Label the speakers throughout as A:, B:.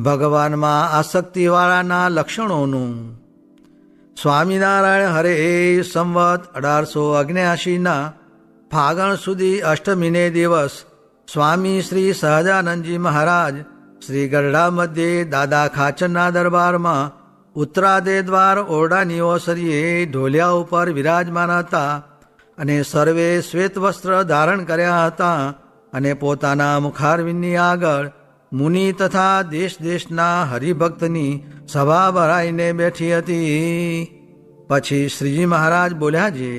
A: ભગવાનમાં આસક્તિવાળાના લક્ષણોનું. સ્વામિનારાયણ હરે સંવત 1879 ફાગણ સુધી અષ્ટમીને દિવસ સ્વામી શ્રી સહજાનંદજી મહારાજ શ્રી ગરડા મધ્યે દાદા ખાચરના દરબારમાં ઉત્તરાદે દ્વાર ઓરડાની ઓસરીએ ઢોલિયા ઉપર વિરાજમાન હતા અને સર્વે શ્વેત વસ્ત્ર ધારણ કર્યા હતા અને પોતાના મુખારવિંદની આગળ મુનિ તથા દેશ દેશના હરિભક્તની સભા ભરાઈને બેઠી હતી. પછી શ્રીજી મહારાજ બોલ્યા છે,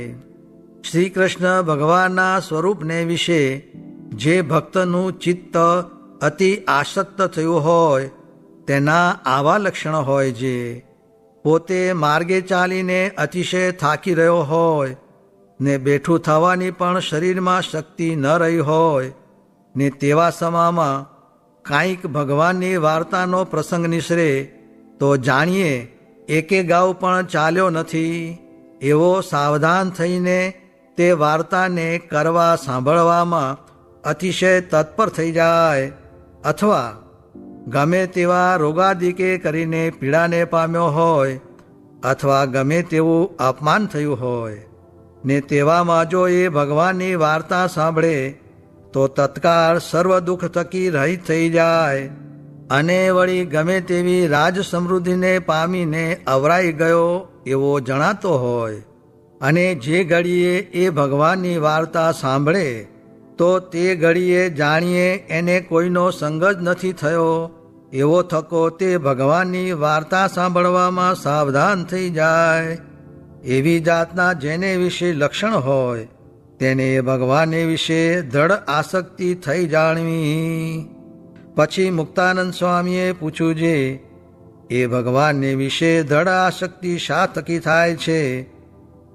A: શ્રી કૃષ્ણ ભગવાનના સ્વરૂપને વિશે જે ભક્તનું ચિત્ત અતિ આસક્ત થયું હોય તેના આવા લક્ષણ હોય છે. પોતે માર્ગે ચાલીને અતિશય થાકી રહ્યો હોય ને બેઠું થવાની પણ શરીરમાં શક્તિ ન રહી હોય ને તેવા સમામાં કાંઈક ભગવાનની વાર્તાનો પ્રસંગ નિસરે તો જાણીએ એકે ગાઉ પણ ચાલ્યો નથી એવો સાવધાન થઈને તે વાર્તાને કરવા સાંભળવામાં અતિશય તત્પર થઈ જાય, અથવા ગમે તેવા રોગાદિકે કરીને પીડાને પામ્યો હોય અથવા ગમે તેવું અપમાન થયું હોય ને તેવામાં જો એ ભગવાનની વાર્તા સાંભળે તો તત્કાળ સર્વ દુઃખ થકી રહિત થઈ જાય અને વળી ગમે તેવી રાજ સમૃદ્ધિને પામીને અવરાઈ ગયો એવો જણાતો હોય અને જે ઘડીએ એ ભગવાનની વાર્તા સાંભળે તો તે ઘડીએ જાણીએ એને કોઈનો સંગ જ નથી થયો એવો થકો તે ભગવાનની વાર્તા સાંભળવામાં સાવધાન થઈ જાય. એવી જાતના જેને વિશે લક્ષણ હોય તેને ભગવાનને વિશે દ્રઢ આસક્તિ થઈ જાણવી. પછી મુક્તાનંદ સ્વામીએ પૂછ્યું છે, એ ભગવાનને વિશે દ્રઢ આસક્તિ શા થકી થાય છે?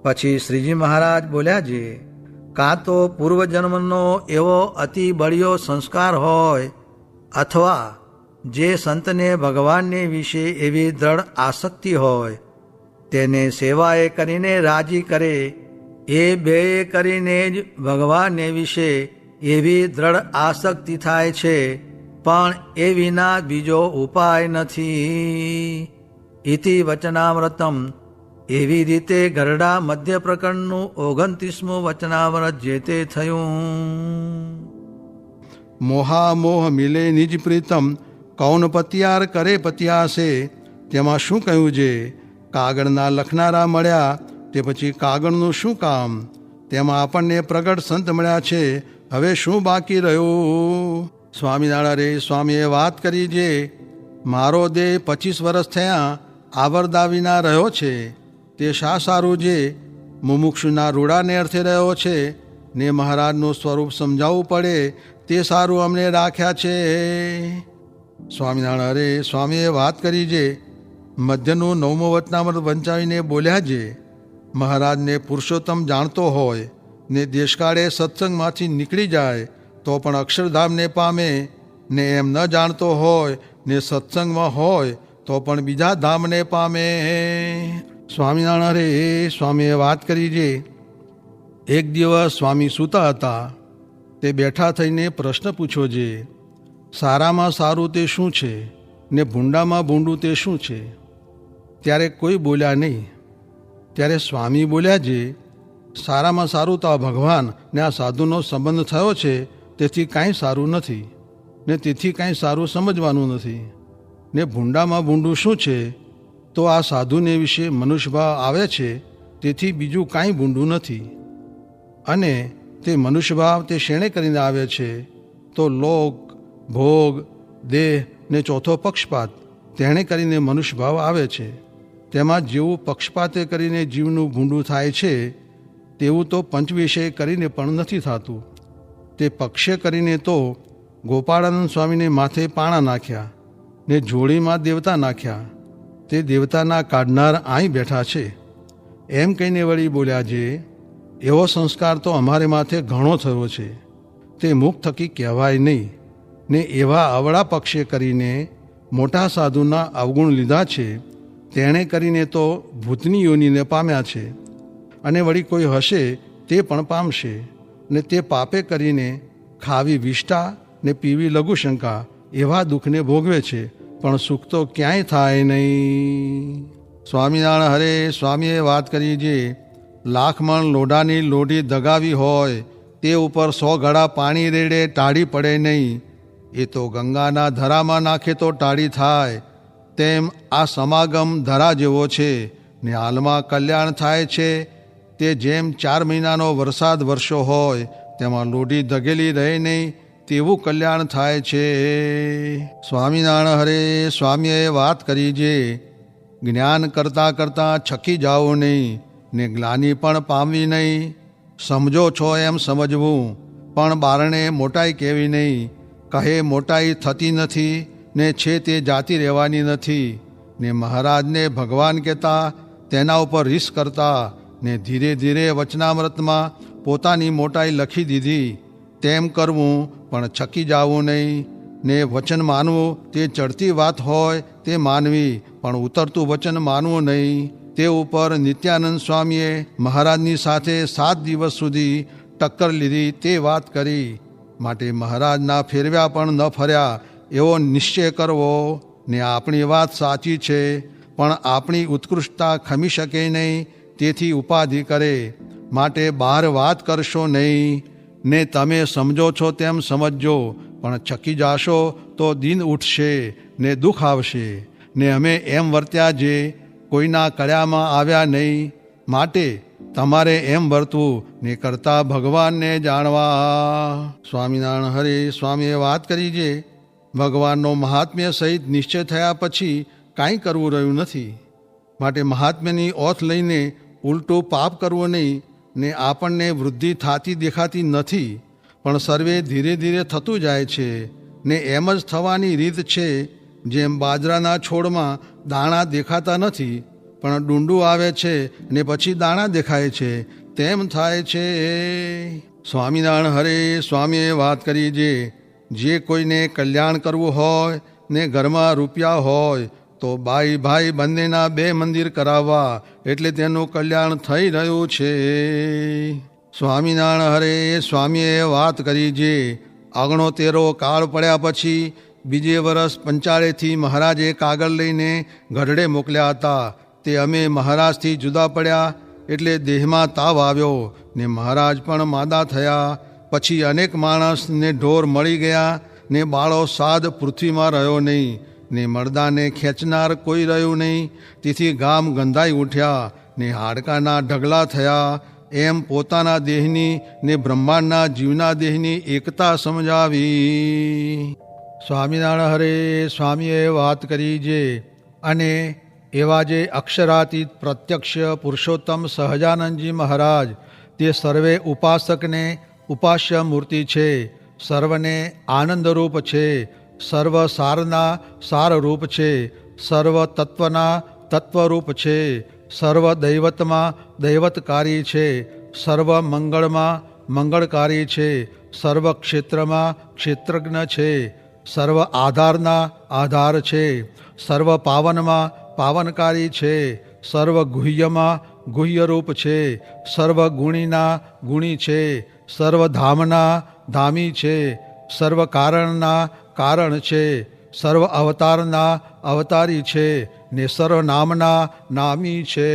A: પછી શ્રીજી મહારાજ બોલ્યા છે, કાં તો પૂર્વજન્મનો એવો અતિ બળિયો સંસ્કાર હોય અથવા જે સંતને ભગવાનને વિશે એવી દ્રઢ આસક્તિ હોય તેને સેવાએ કરીને રાજી કરે, એ બે કરીને જ ભગવાનને વિશે એવી દ્રઢ આસક્તિ થાય છે, પણ એ વિના બીજો ઉપાય નથી. ઇતિ વચનામૃતમ. એવી રીતે ગરડા મધ્ય પ્રકરણનું 29મું વચનામૃત જે તે થયું.
B: મોહામોહ મિલે નિજ પ્રીતમ કૌન પતિયાર કરે પતિયાસે. તેમાં શું કહ્યું છે? કાગળના લખનારા મળ્યા તે પછી કાગળનું શું કામ? તેમાં આપણને પ્રગટ સંત મળ્યા છે, હવે શું બાકી રહ્યું? સ્વામિનારાયણ સ્વામીએ વાત કરી છે, મારો દેહ 25 વર્ષ થયા આવરદા વિના રહ્યો છે, તે શા સારું છે? મુમુક્ષુના રૂડાને અર્થે રહ્યો છે ને મહારાજનું સ્વરૂપ સમજાવવું પડે તે સારું અમને રાખ્યા છે. સ્વામિનારાયણ સ્વામીએ વાત કરી છે, મધ્યનું 9મું વચનામૃત વંચાવીને બોલ્યા છે, મહારાજને પુરુષોત્તમ જાણતો હોય ને દેશકાળે સત્સંગમાંથી નીકળી જાય તો પણ અક્ષરધામને પામે ને એમ ન જાણતો હોય ને સત્સંગમાં હોય તો પણ બીજા ધામને પામે. સ્વામિનારાયણ સ્વામીએ વાત કરી છે, એક દિવસ સ્વામી સૂતા હતા તે બેઠા થઈને પ્રશ્ન પૂછ્યો છે, સારામાં સારું તે શું છે ને ભૂંડામાં ભૂંડું તે શું છે? ત્યારે કોઈ બોલ્યા નહીં. ત્યારે સ્વામી બોલ્યા છે, સારામાં સારું તો આ ભગવાન ને આ સાધુનો સંબંધ થયો છે, તેથી કાંઈ સારું નથી ને તેથી કાંઈ સારું સમજવાનું નથી. ને ભૂંડામાં ભૂંડું શું છે? તો આ સાધુને વિશે મનુષ્યભાવ આવે છે, તેથી બીજું કાંઈ ભૂંડું નથી. અને તે મનુષ્યભાવ તે શેણે કરીને આવે છે? તો લોક, ભોગ, દેહ ને ચોથો પક્ષપાત તેણે કરીને મનુષ્યભાવ આવે છે. તેમાં જેવું પક્ષપાતે કરીને જીવનું ભૂંડું થાય છે તેવું તો પંચવિષય કરીને પણ નથી થતું. તે પક્ષે કરીને તો ગોપાળાનંદ સ્વામીને માથે પાણા નાખ્યા ને જોડીમાં દેવતા નાખ્યા, તે દેવતાના કાઢનાર અહીં બેઠા છે. એમ કહીને વળી બોલ્યા છે, એવો સંસ્કાર તો અમારે માથે ઘણો થયો છે, તે મુખ થકી કહેવાય નહીં ને એવા અવળા પક્ષે કરીને મોટા સાધુના અવગુણ લીધા છે, તેણે કરીને તો ભૂતની યોનિને પામ્યા છે અને વળી કોઈ હશે તે પણ પામશે ને તે પાપે કરીને ખાવી વિષ્ટા ને પીવી લઘુશંકા એવા દુઃખને ભોગવે છે પણ સુખ તો ક્યાંય થાય નહીં. સ્વામિનારાયણ હરે સ્વામીએ વાત કરી જે લાખ મણ લોઢાની લોઢી દગાવી હોય તે ઉપર 100 ઘડા પાણી રેડે ટાઢી પડે નહીં. એ તો ગંગાના ધરામાં નાખે તો ટાઢી થાય. તેમ આ સમાગમ ધરા જેવો છે ને હાલમાં કલ્યાણ થાય છે. તે જેમ 4 મહિનાનો વરસાદ વરસ્યો હોય તેમાં લોઢી દગેલી રહે નહીં તેવું કલ્યાણ થાય છે. સ્વામિનારાયણ હરે સ્વામીએ વાત કરી જે જ્ઞાન કરતાં કરતાં છકી જાઓ નહીં ને ગ્લાની પણ પામવી નહીં. સમજો છો એમ સમજવું પણ બારણે મોટાઈ કહેવી નહીં. કહે મોટાઈ થતી નથી ને છે તે જાતી રહેવાની નથી. ને મહારાજને ભગવાન કહેતા તેના ઉપર રીસ કરતા ને ધીરે ધીરે વચનામૃતમાં પોતાની મોટાઈ લખી દીધી. તેમ કરવું પણ છકી જાવું નહીં. ને વચન માનવું તે ચડતી વાત હોય તે માનવી પણ ઉતરતું વચન માનવું નહીં. તે ઉપર નિત્યાનંદ સ્વામીએ મહારાજની સાથે 7 દિવસ સુધી ટક્કર લીધી તે વાત કરી. માટે મહારાજના ફેરવ્યા પણ ન ફર્યા એવો નિશ્ચય કરવો. ને આપણી વાત સાચી છે પણ આપણી ઉત્કૃષ્ટતા ખમી શકે નહીં તેથી ઉપાધિ કરે. માટે બહાર વાત કરશો નહીં. ને તમે સમજો છો તેમ સમજજો પણ છકી જાશો તો દિન ઉઠશે ને દુઃખ આવશે. ને અમે એમ વર્ત્યા જે કોઈના કળ્યામાં આવ્યા નહીં. માટે તમારે એમ વર્તવું ને કરતા ભગવાનને જાણવા. સ્વામિનારાયણ હરે સ્વામીએ વાત કરી જે ભગવાનનો મહાત્મ્ય સહિત નિશ્ચય થયા પછી કાંઈ કરવું રહ્યું નથી. માટે મહાત્મ્યની ઓથ લઈને ઉલટું પાપ કરવું નહીં. ને આપણને વૃદ્ધિ થતી દેખાતી નથી પણ સર્વે ધીરે ધીરે થતું જાય છે. ને એમ જ થવાની રીત છે. જેમ બાજરાના છોડમાં દાણા દેખાતા નથી પણ ડુંડું આવે છે ને પછી દાણા દેખાય છે તેમ થાય છે. સ્વામિનારાયણ હરે સ્વામીએ વાત કરી જે કોઈને કલ્યાણ કરવું હોય ને ઘરમાં રૂપિયા હોય તો બાઈ ભાઈ બંનેના 2 મંદિર કરાવવા એટલે તેનું કલ્યાણ થઈ રહ્યું છે. સ્વામિનારાયણ હરે સ્વામીએ વાત કરી જે 69 કાળ પડ્યા પછી બીજે વર્ષ પંચાળેથી મહારાજે કાગળ લઈને ગઢડે મોકલ્યા હતા. તે અમે મહારાજથી જુદા પડ્યા એટલે દેહમાં તાવ આવ્યો ને મહારાજ પણ માદા થયા. પછી અનેક માણસને ઢોર મળી ગયા ને બાળો સાદ પૃથ્વીમાં રહ્યો નહીં ને મરદાને ખેંચનાર કોઈ રહ્યું નહીં. તેથી ગામ ગંધાઈ ઉઠ્યા ને હાડકાના ઢગલા થયા. એમ પોતાના દેહની ને બ્રહ્માંડના જીવના દેહની એકતા સમજાવી. સ્વામિનારાયણ હરે સ્વામીએ વાત કરી જે અને એવા જે અક્ષરાતીત પ્રત્યક્ષ પુરુષોત્તમ સહજાનંદજી મહારાજ તે સર્વે ઉપાસકને ઉપાસ્ય મૂર્તિ છે. સર્વને આનંદરૂપ છે. સર્વ સારના સારરૂપ છે. સર્વ તત્વના તત્વરૂપ છે. સર્વ દૈવતમાં દૈવતકારી છે. સર્વ મંગળમાં મંગળકારી છે. સર્વ ક્ષેત્રમાં ક્ષેત્રજ્ઞ છે. સર્વ આધારના આધાર છે. સર્વ પાવનમાં પાવનકારી છે. સર્વ ગુહ્યમાં ગુહ્યરૂપ છે. સર્વ ગુણીના ગુણી છે. સર્વ ધામના ધામી છે. સર્વ કારણના કારણ છે. સર્વ અવતારના અવતારી છે ને સર્વ નામના નામી છે.